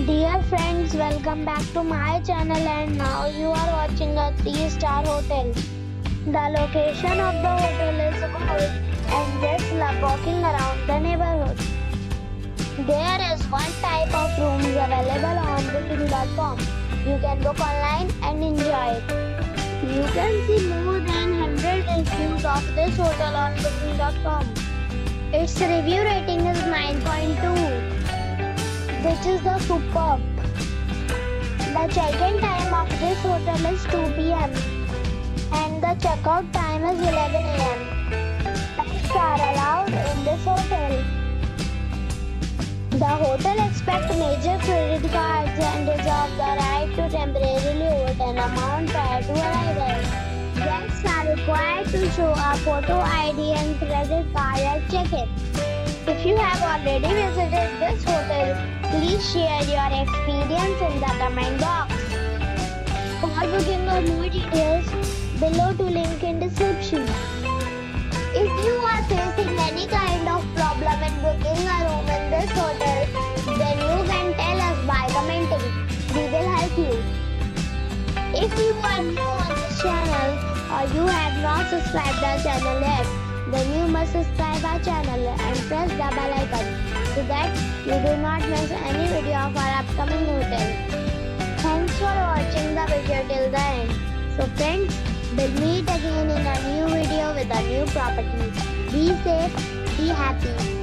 Dear friends, welcome back to my channel and now you are watching a 3-star hotel. The location of the hotel is good and guests love walking around the neighborhood. There is one type of rooms available on booking.com. You can book online and enjoy it. You can see more than 100 reviews of this hotel on booking.com. Its review rating is 9.2. which is the superb. The check-in time of this hotel is 2 p.m. and the checkout time is 11 a.m. Pets are allowed in this hotel. The hotel accepts major credit cards and reserves the right to temporarily hold an amount prior to arrival. Guests are required to show a photo ID and credit card at check-in. If you have already visited this hotel, please share your experience in the comment box. For booking or more details, below to link in description. If you are facing any kind of problem in booking a room in this hotel, then you can tell us by commenting. We will help you. If you are new on this channel or you have not subscribed our channel yet, then you must subscribe our channel and press the bell icon so that you do not miss any video of our upcoming hotel. Thanks for watching the video till the end. So friends, we'll meet again in a new video with a new property. Be safe, be happy.